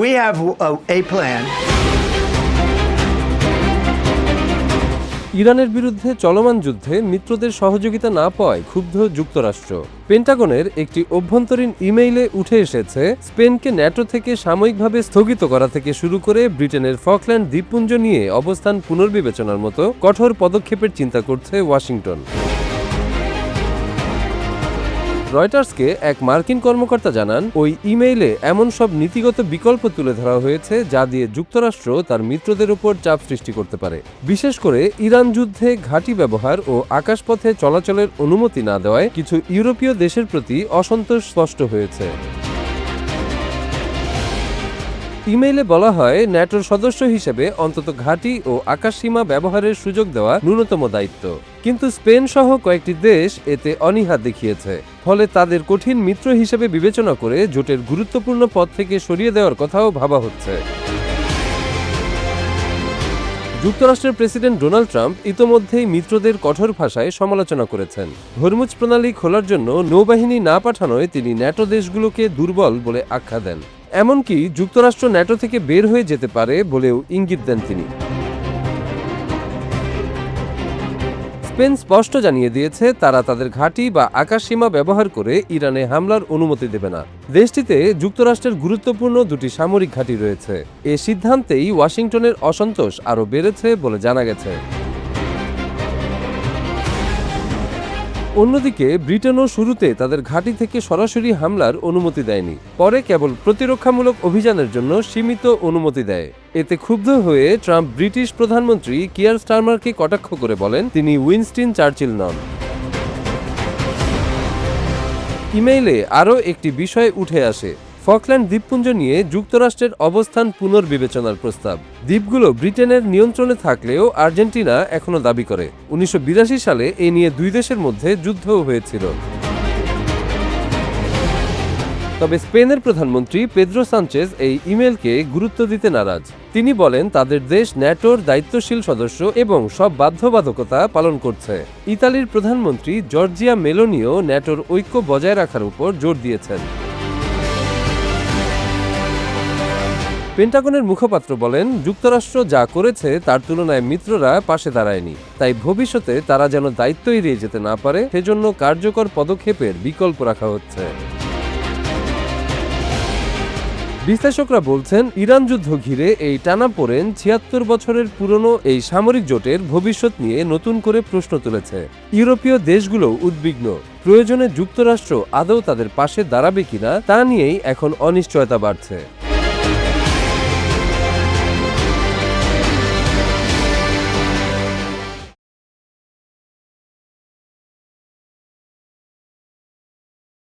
we have a plan. ইরানের বিরুদ্ধে চলমান যুদ্ধে মিত্রদের সহযোগিতা না পাওয়ায় ক্ষুব্ধ যুক্তরাষ্ট্র। পেন্টাগনের একটি অভ্যন্তরীণ ইমেইলে উঠে এসেছে, স্পেনকে ন্যাটো থেকে সাময়িকভাবে স্থগিত করা থেকে শুরু করে ব্রিটেনের ফকল্যান্ড দ্বীপপুঞ্জ নিয়ে অবস্থান পুনর্বিবেচনার মতো কঠোর পদক্ষেপের চিন্তা করছে ওয়াশিংটন। রয়টার্সকে এক মার্কিন কর্মকর্তা জানান, ওই ইমেইলে এমন সব নীতিগত বিকল্প তুলে ধরা হয়েছে যা দিয়ে যুক্তরাষ্ট্র তার মিত্রদের উপর চাপ সৃষ্টি করতে পারে। বিশেষ করে ইরান যুদ্ধে ঘাঁটি ব্যবহার ও আকাশপথে চলাচলের অনুমতি না দেওয়ায় কিছু ইউরোপীয় দেশের প্রতি অসন্তোষ স্পষ্ট হয়েছে। ইমেইলে বলা হয়, ন্যাটোর সদস্য হিসেবে অন্তত ঘাঁটি ও আকাশসীমা ব্যবহারের সুযোগ দেওয়া ন্যূনতম দায়িত্ব। কিন্তু স্পেন সহ কয়েকটি দেশ এতে অনীহা দেখিয়েছে, ফলে তাদের কঠিন মিত্র হিসেবে বিবেচনা করে জোটের গুরুত্বপূর্ণ পদ থেকে সরিয়ে দেওয়ার কথাও ভাবা হচ্ছে। যুক্তরাষ্ট্রের প্রেসিডেন্ট ডোনাল্ড ট্রাম্প ইতোমধ্যেই মিত্রদের কঠোর ভাষায় সমালোচনা করেছেন। হরমুজ প্রণালী খোলার জন্য নৌবাহিনী না পাঠানোয় তিনি ন্যাটো দেশগুলোকে দুর্বল বলে আখ্যা দেন। এমনকি যুক্তরাষ্ট্র ন্যাটো থেকে বের হয়ে যেতে পারে বলেও ইঙ্গিত দেন তিনি। স্পেন স্পষ্ট জানিয়ে দিয়েছে, তারা তাদের ঘাঁটি বা আকাশসীমা ব্যবহার করে ইরানে হামলার অনুমতি দেবে না। দেশটিতে যুক্তরাষ্ট্রের গুরুত্বপূর্ণ দুটি সামরিক ঘাঁটি রয়েছে। এ সিদ্ধান্তেই ওয়াশিংটনের অসন্তোষ আরও বেড়েছে বলে জানা গেছে। অন্যদিকে ব্রিটেনও শুরুতে তাদের ঘাঁটি থেকে সরাসরি হামলার অনুমতি দেয়নি, পরে কেবল প্রতিরক্ষামূলক অভিযানের জন্য সীমিত অনুমতি দেয়। এতে ক্ষুব্ধ হয়ে ট্রাম্প ব্রিটিশ প্রধানমন্ত্রী কিয়ার স্টারমারকে কটাক্ষ করে বলেন, তিনি উইনস্টন চার্চিল নন। ইমেইলে আরও একটি বিষয় উঠে আসে, ফকল্যান্ড দ্বীপপুঞ্জ নিয়ে যুক্তরাষ্ট্রের অবস্থান পুনর্বিবেচনার প্রস্তাব। দ্বীপগুলো ব্রিটেনের নিয়ন্ত্রণে থাকলেও আর্জেন্টিনা এখনো দাবি করে 1982 সালে এ নিয়ে দুই দেশের মধ্যে যুদ্ধও হয়েছিল। তবে স্পেনের প্রধানমন্ত্রী পেদ্রো সানচেজ এই ইমেইলকে গুরুত্ব দিতে নারাজ। তিনি বলেন, তাদের দেশ ন্যাটোর দায়িত্বশীল সদস্য এবং সব বাধ্যবাধকতা পালন করছে। ইতালির প্রধানমন্ত্রী জর্জিয়া মেলোনিও ন্যাটোর ঐক্য বজায় রাখার উপর জোর দিয়েছেন। পেন্টাগনের মুখপাত্র বলেন, যুক্তরাষ্ট্র যা করেছে তার তুলনায় মিত্ররা পাশে দাঁড়ায়নি, তাই ভবিষ্যতে তারা যেন দায়িত্ব এড়িয়ে যেতে না পারে সেজন্য কার্যকর পদক্ষেপের বিকল্প রাখা হচ্ছে। বিশ্লেষকরা বলছেন, ইরান যুদ্ধ ঘিরে এই টানাপোড়েন 76 বছরের পুরনো এই সামরিক জোটের ভবিষ্যৎ নিয়ে নতুন করে প্রশ্ন তুলেছে। ইউরোপীয় দেশগুলো উদ্বিগ্ন, প্রয়োজনে যুক্তরাষ্ট্র আদৌ তাদের পাশে দাঁড়াবে কিনা তা নিয়েই এখন অনিশ্চয়তা বাড়ছে।